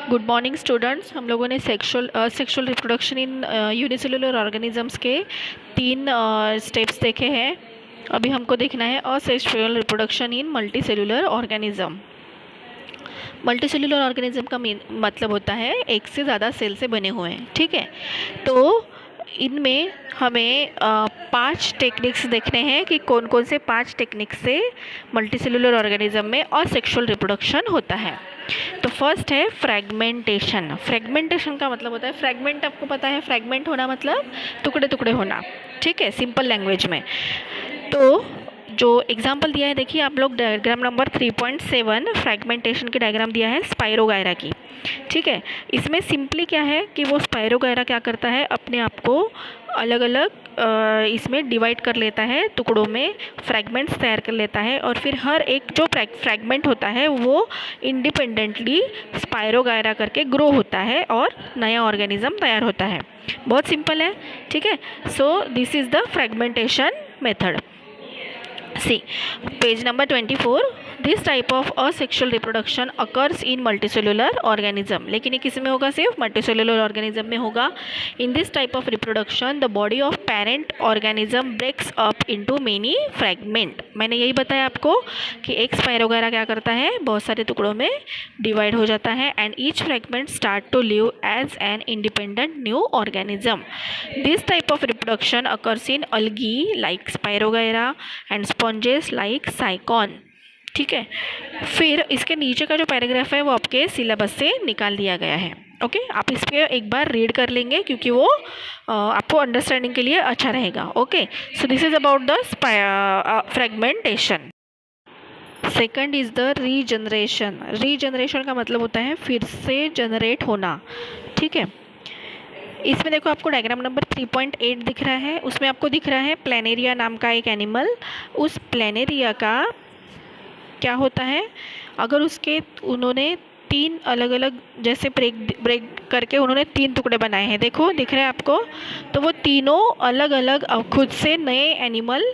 Good morning students. हम लोगों ने sexual reproduction in unicellular organisms के 3 स्टेप्स देखे हैं। अभी हमको देखना है asexual reproduction in multicellular organism. Multicellular organism का मतलब होता है एक से ज़्यादा सेल से बने हुए हैं। ठीक है, तो इनमें हमें 5 टेक्निक्स देखने हैं कि कौन कौन से 5 टेक्निक से मल्टीसेलुलर ऑर्गेनिज्म में असेक्सुअल रिप्रोडक्शन होता है। तो फर्स्ट है फ्रैगमेंटेशन। फ्रैगमेंटेशन का मतलब होता है, फ्रैगमेंट आपको पता है, फ्रैगमेंट होना मतलब टुकड़े टुकड़े होना। ठीक है, सिंपल लैंग्वेज में। तो जो एग्जाम्पल दिया है, देखिए आप लोग डायग्राम नंबर 3.7 फ्रैगमेंटेशन की डायग्राम दिया है स्पाइरोगायरा की। ठीक है, इसमें सिंपली क्या है कि वो स्पाइरोगायरा क्या करता है, अपने आप को अलग अलग इसमें डिवाइड कर लेता है, टुकड़ों में फ्रैगमेंट्स तैयार कर लेता है, और फिर हर एक जो फ्रैगमेंट होता है वो इंडिपेंडेंटली स्पाइरोगायरा करके ग्रो होता है और नया ऑर्गेनिज्म तैयार होता है। बहुत सिंपल है। ठीक है, so this is the fragmentation method. See, page number 24. This type of asexual reproduction occurs in multicellular organism. लेकिन ये किस में होगा? सिर्फ multicellular organism में होगा। In this type of reproduction, the body of parent organism breaks up into many fragment. मैंने यही बताया आपको कि एक स्पाइरोगायरा क्या करता है, बहुत सारे टुकड़ों में डिवाइड हो जाता है, and each fragment start to live as an independent new organism. This type of reproduction occurs in algae like Spirogyra and sponges like Sycon. ठीक है, फिर इसके नीचे का जो पैराग्राफ है वो आपके सिलेबस से निकाल दिया गया है। ओके, आप इस पर एक बार रीड कर लेंगे क्योंकि वो आपको अंडरस्टैंडिंग के लिए अच्छा रहेगा। Okay, so this is about the fragmentation. Second is the regeneration. Regeneration का मतलब होता है फिर से जनरेट होना। ठीक है, इसमें देखो आपको डायग्राम नंबर 3.8 दिख रहा है, उसमें आपको दिख रहा है प्लेनेरिया नाम का एक एनिमल। उस प्लेनेरिया का क्या होता है, अगर उसके उन्होंने 3 अलग अलग जैसे ब्रेक करके उन्होंने 3 टुकड़े बनाए हैं, देखो दिख रहा है आपको, तो वो तीनों अलग अलग खुद से नए एनिमल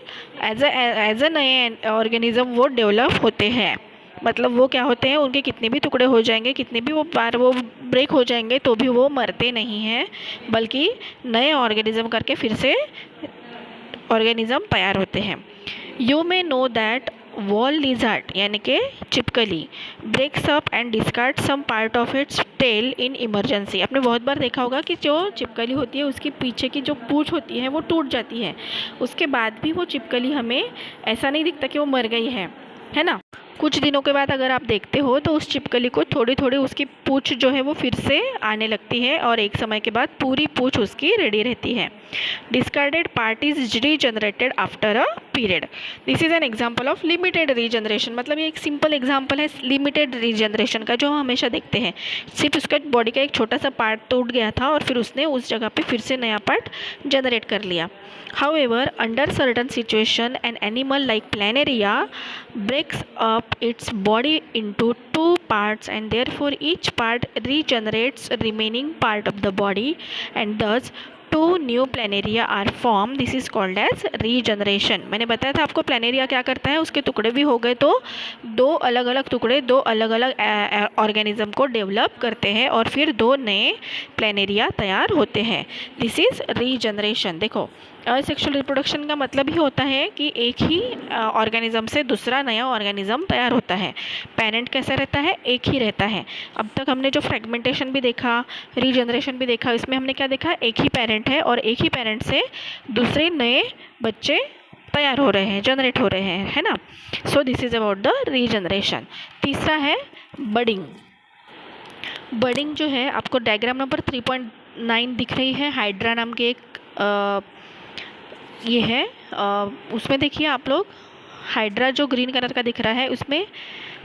एज अ नए ऑर्गेनिज्म वो डेवलप होते हैं। मतलब वो क्या होते हैं, उनके कितने भी टुकड़े हो जाएंगे, कितने भी वो बार वो ब्रेक हो जाएंगे, तो भी वो मरते नहीं हैं, बल्कि नए ऑर्गेनिज्म करके फिर से ऑर्गेनिज्म तैयार होते हैं। You may know that wall lizard यानी कि चिपकली breaks up and discard some part of its tail in emergency. आपने बहुत बार देखा होगा कि जो चिपकली होती है उसकी पीछे की जो पूंछ होती है वो टूट जाती है, उसके बाद भी वो चिपकली हमें ऐसा नहीं दिखता कि वो मर गई है ना। कुछ दिनों के बाद अगर आप देखते हो तो उस चिपकली को थोड़ी थोड़ी उसकी पूंछ जो है वो फिर से आने लगती है, और एक समय के बाद पूरी पूंछ उसकी रेडी रहती है। Discarded part is regenerated after a period. This is an example of limited regeneration. मतलब ये एक सिंपल एग्जाम्पल है लिमिटेड रीजनरेशन का, जो हम हमेशा देखते हैं। सिर्फ उसका बॉडी का एक छोटा सा पार्ट टूट गया था और फिर उसने उस जगह पे फिर से नया पार्ट जनरेट कर लिया। However, under certain situation, an animal like Planaria breaks up its body into 2 parts, and therefore each part regenerates remaining part of the body, and thus 2 new Planaria are formed. This is called as regeneration. मैंने बताया था आपको Planaria क्या करता है, उसके टुकड़े भी हो गए तो 2 अलग अलग टुकड़े 2 अलग अलग ऑर्गेनिज्म को डेवलप करते हैं और फिर 2 नए Planaria तैयार होते हैं। This is regeneration. देखो, असेक्सुअल रिप्रोडक्शन का मतलब ही होता है कि एक ही ऑर्गेनिज्म से दूसरा नया ऑर्गेनिज्म तैयार होता है। पेरेंट कैसा रहता है, एक ही रहता है। अब तक हमने जो फ्रैगमेंटेशन भी देखा, रीजनरेशन भी देखा, इसमें हमने क्या देखा, एक ही पेरेंट है और एक ही पेरेंट से दूसरे नए बच्चे तैयार हो रहे हैं, जनरेट हो रहे हैं, है ना। So this is about the regeneration. तीसरा है बडिंग। बडिंग जो है आपको डायग्राम नंबर 3.9 दिख रही है, हाइड्रा नाम के एक ये है, उसमें देखिए आप लोग हाइड्रा जो ग्रीन कलर का दिख रहा है, उसमें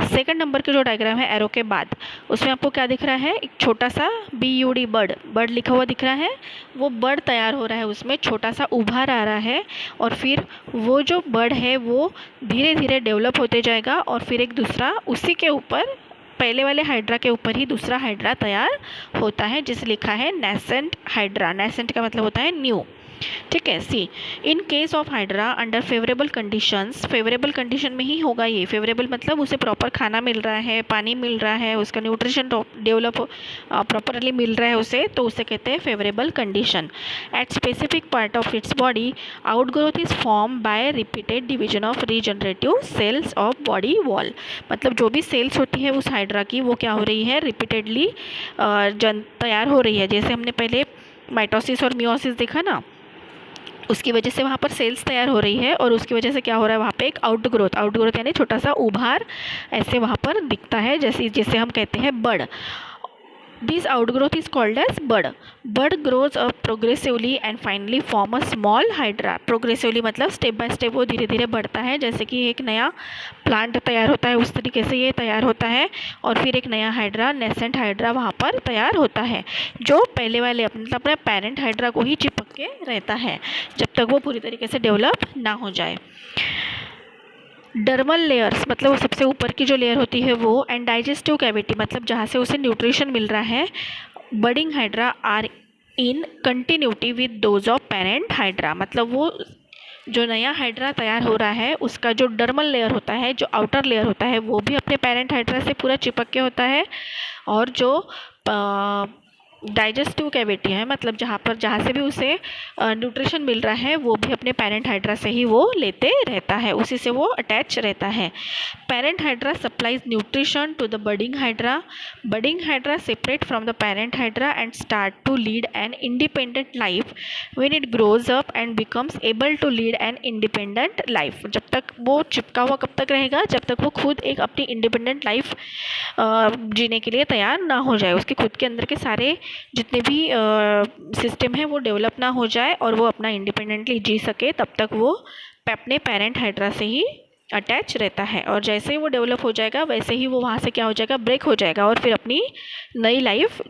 सेकंड नंबर के जो डायग्राम है एरो के बाद, उसमें आपको क्या दिख रहा है, एक छोटा सा BUD बर्ड लिखा हुआ दिख रहा है। वो बर्ड तैयार हो रहा है, उसमें छोटा सा उभार आ रहा है, और फिर वो जो बर्ड है वो धीरे धीरे डेवलप होते जाएगा, और फिर एक दूसरा उसी के ऊपर पहले वाले हाइड्रा के ऊपर ही दूसरा हाइड्रा तैयार होता है, जिसे लिखा है नेसेंट हाइड्रा। नेसेंट का मतलब होता है न्यू। ठीक है। See, in case of hydra under favourable conditions, favourable condition में ही होगा ये। फेवरेबल मतलब उसे प्रॉपर खाना मिल रहा है, पानी मिल रहा है, उसका न्यूट्रिशन डेवलप प्रॉपरली मिल रहा है उसे, तो उसे कहते हैं favourable condition. At specific part of its body outgrowth is form by repeated division of regenerative cells of body wall. मतलब जो भी सेल्स होती है उस हाइड्रा की, वो क्या हो रही है, रिपीटेडली तैयार हो रही है। जैसे हमने पहले माइटोसिस और मियोसिस देखा ना, उसकी वजह से वहाँ पर सेल्स तैयार हो रही है, और उसकी वजह से क्या हो रहा है वहाँ पे, एक आउटग्रोथ यानी छोटा सा उभार ऐसे वहाँ पर दिखता है, जैसे हम कहते हैं bud. This outgrowth is called as bud. Bud grows up progressively and finally form a small hydra. Progressively मतलब स्टेप बाय स्टेप वो धीरे धीरे बढ़ता है, जैसे कि एक नया प्लांट तैयार होता है उस तरीके से ये तैयार होता है, और फिर एक नया हाइड्रा, नेसेंट हाइड्रा वहाँ पर तैयार होता है, जो पहले वाले अपने पेरेंट हाइड्रा को ही चिपक के रहता है जब तक वो पूरी तरीके से डेवलप ना हो जाए। डर्मल लेयर्स मतलब वो सबसे ऊपर की जो लेयर होती है वो, एंड डाइजेस्टिव कैविटी मतलब जहाँ से उसे न्यूट्रिशन मिल रहा है, budding hydra are in continuity with those of parent hydra. मतलब वो जो नया हाइड्रा तैयार हो रहा है उसका जो डर्मल लेयर होता है, जो आउटर लेयर होता है, वो भी अपने पेरेंट हाइड्रा से पूरा चिपक के होता है, और जो डाइजेस्टिव कैविटी है मतलब जहाँ से भी उसे न्यूट्रिशन मिल रहा है वो भी अपने पेरेंट हाइड्रा से ही वो लेते रहता है, उसी से वो अटैच रहता है। Parent hydra supplies nutrition to the budding hydra. Budding hydra separate from the parent hydra and start to lead an independent life when it grows up and becomes able to lead an independent life. जब तक वो चिपका हुआ कब तक रहेगा, जब तक वो खुद एक अपनी इंडिपेंडेंट लाइफ जीने के लिए तैयार ना हो जाए, उसके खुद के अंदर के सारे जितने भी सिस्टम है वो डेवलप ना हो जाए और वो अपना इंडिपेंडेंटली जी सके, तब तक वो अपने पेरेंट हाइड्रा से ही अटैच रहता है। और जैसे ही वो डेवलप हो जाएगा वैसे ही वो वहाँ से क्या हो जाएगा, ब्रेक हो जाएगा, और फिर अपनी नई लाइफ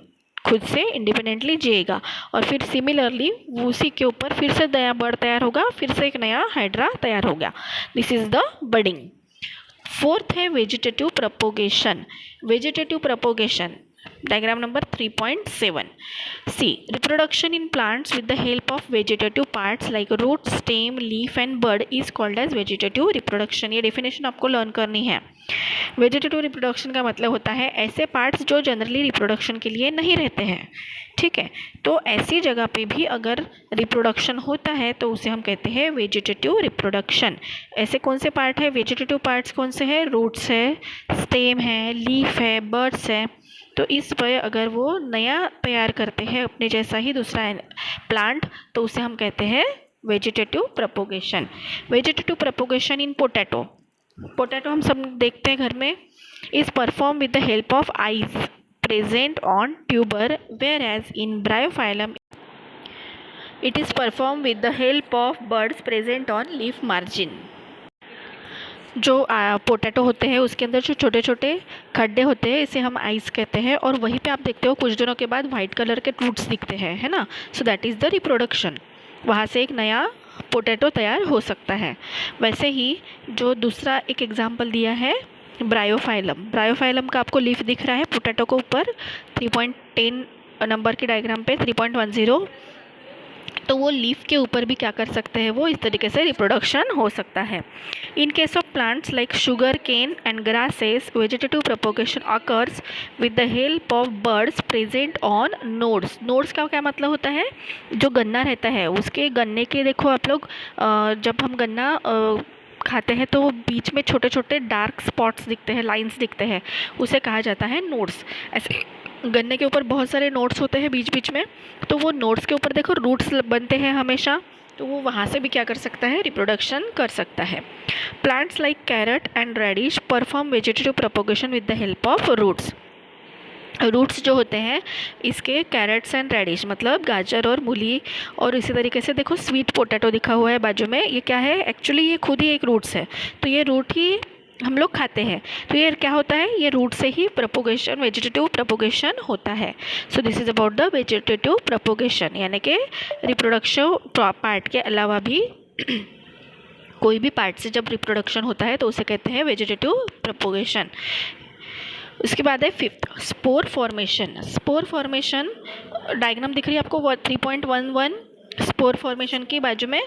खुद से इंडिपेंडेंटली जिएगा। और फिर सिमिलरली उसी के ऊपर फिर से नया बड़ तैयार होगा, फिर से एक नया हाइड्रा तैयार हो गया। This is the budding. Fourth है vegetative propagation. Vegetative propagation, diagram number 3.7. C, reproduction in plants with the help of vegetative parts like root, stem, leaf and bud is called as vegetative reproduction. ये definition आपको learn करनी है। Vegetative reproduction का मतलब होता है ऐसे parts जो जनरली रिप्रोडक्शन के लिए नहीं रहते हैं, ठीक है। तो ऐसी जगह पे भी अगर रिप्रोडक्शन होता है तो उसे हम कहते हैं वेजिटेटिव रिप्रोडक्शन। ऐसे कौन से पार्ट है, वेजिटेटिव पार्ट्स कौन से हैं, रूट्स है, स्टेम है, लीफ है, बर्ड्स है। तो इस पर अगर वो नया तैयार करते हैं अपने जैसा ही दूसरा प्लांट, तो उसे हम कहते हैं vegetative propagation. Vegetative propagation in potato, potato हम सब देखते हैं घर में, is perform with the help of eyes present on tuber, whereas in bryophyllum it is perform with the help of buds present on leaf margin. जो potato होते हैं उसके अंदर जो छोटे छोटे खड्डे होते हैं इसे हम आइस कहते हैं, और वहीं पे आप देखते हो कुछ दिनों के बाद वाइट कलर के रूट्स दिखते हैं, है ना। So that is the reproduction, वहाँ से एक नया पोटैटो तैयार हो सकता है। वैसे ही जो दूसरा एक एग्जाम्पल दिया है ब्रायोफाइलम, ब्रायोफाइलम का आपको लीफ दिख रहा है पोटैटो को ऊपर 3.10 नंबर की डायग्राम पे 3.10, तो वो लीफ के ऊपर भी क्या कर सकते हैं, वो इस तरीके से रिप्रोडक्शन हो सकता है। In case of plants like sugarcane and grasses vegetative propagation occurs with the help of buds present on nodes. Nodes का क्या मतलब होता है, जो गन्ना रहता है उसके गन्ने के, देखो आप लोग जब हम गन्ना खाते हैं तो बीच में छोटे छोटे डार्क स्पॉट्स दिखते हैं, लाइंस दिखते हैं, उसे कहा जाता है नोड्स। ऐसे गन्ने के ऊपर बहुत सारे नोड्स होते हैं बीच बीच में, तो वो नोड्स के ऊपर देखो रूट्स बनते हैं हमेशा, तो वो वहाँ से भी क्या कर सकता है, रिप्रोडक्शन कर सकता है। Plants like carrot and radish perform vegetative propagation with the help of roots. Roots जो होते हैं इसके कैरेट्स एंड रेडिश मतलब गाजर और मूली, और इसी तरीके से देखो स्वीट पोटैटो दिखा हुआ है बाजू में, ये क्या है, एक्चुअली ये खुद ही एक रूट्स है, तो ये रूट ही हम लोग खाते हैं। तो ये क्या होता है, ये रूट से ही प्रोपोगेशन, वेजिटेटिव प्रोपोगेशन होता है। So this is about the vegetative propagation, यानी कि रिप्रोडक्शन पार्ट के अलावा भी कोई भी पार्ट से जब रिप्रोडक्शन होता है तो उसे कहते हैं वेजिटेटिव प्रोपोगेशन। उसके बाद है fifth spore formation. Spore formation diagram दिख रही है आपको 3.11, स्पोर फॉर्मेशन की बाजू में,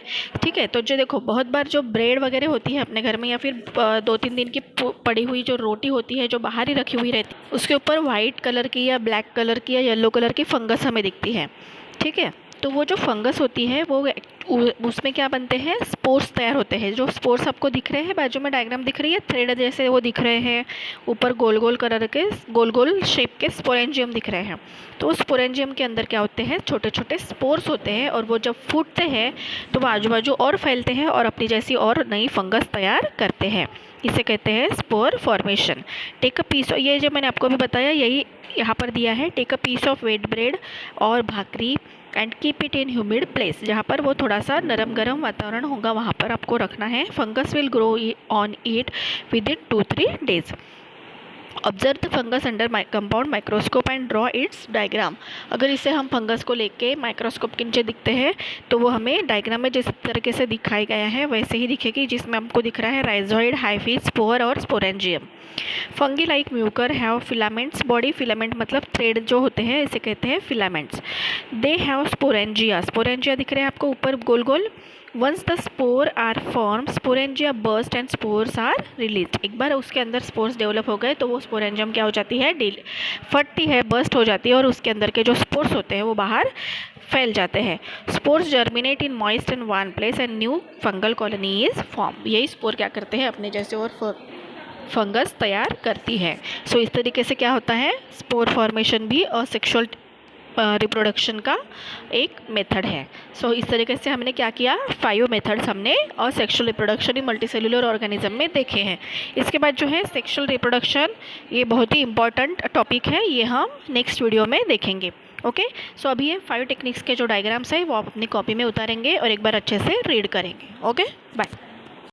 ठीक है। तो जो देखो बहुत बार जो ब्रेड वगैरह होती है अपने घर में, या फिर 2-3 दिन की पड़ी हुई जो रोटी होती है जो बाहर ही रखी हुई रहती है, उसके ऊपर वाइट कलर की या ब्लैक कलर की या येलो कलर की फंगस हमें दिखती है, ठीक है। तो वो जो फंगस होती है वो उसमें क्या बनते हैं, स्पोर्स तैयार होते हैं। जो स्पोर्स आपको दिख रहे हैं, बाजू में डायग्राम दिख रही है, थ्रेड जैसे वो दिख रहे हैं, ऊपर गोल गोल कलर के गोल गोल शेप के स्पोरेंजियम दिख रहे हैं। तो उस स्पोरेंजियम के अंदर क्या होते हैं, छोटे छोटे स्पोर्स होते हैं, और वो जब फूटते हैं तो वो आजू बाजू और फैलते हैं और अपनी जैसी और नई फंगस तैयार करते हैं। इसे कहते हैं spore formation. Take a piece, ये जो मैंने आपको अभी बताया यही यहाँ पर दिया है, take a piece of wet bread और भाकरी and keep it in humid place. जहाँ पर वो थोड़ा सा नरम गरम वातावरण होगा वहाँ पर आपको रखना है। Fungus will grow on it with in 2-3 days। Observe the fungus under compound microscope and draw it's diagram. अगर इसे हम फंगस को लेके माइक्रोस्कोप के नीचे दिखते हैं तो वो हमें डायग्राम में जिस तरीके से दिखाया गया है वैसे ही दिखेगी, जिसमें हमको दिख रहा है राइजोइड, हाइफी, स्पोर और sporangium. Fungi like mucor have filaments body. Filament मतलब थ्रेड जो होते हैं, इसे कहते हैं filaments. They have sporangia. Sporangia दिख रहे हैं आपको ऊपर गोल गोल। Once the spore are form, sporangia burst and spores are release. एक बार उसके अंदर स्पोर्स डेवलप हो गए तो वो स्पोरेंजियम क्या हो जाती है, फटती है, बर्स्ट हो जाती है, और उसके अंदर के जो स्पोर्स होते हैं वो बाहर फैल जाते हैं। Spores germinate in moist and one place and new fungal colony is form. यही स्पोर क्या करते हैं, अपने जैसे और फंगस तैयार करती है। सो इस तरीके से क्या होता है, स्पोर फॉर्मेशन भी और सेक्सुअल रिप्रोडक्शन का एक मेथड है। सो इस तरीके से हमने क्या किया, 5 मेथड्स हमने और sexual reproduction in multicellular organism में देखे हैं। इसके बाद जो है सेक्सुअल रिप्रोडक्शन, ये बहुत ही इंपॉर्टेंट टॉपिक है, ये हम नेक्स्ट वीडियो में देखेंगे। ओके, सो अभी ये 5 टेक्निक्स के जो डायग्राम्स है वो आप अपनी कॉपी में उतारेंगे और एक बार अच्छे से रीड करेंगे। Okay, bye.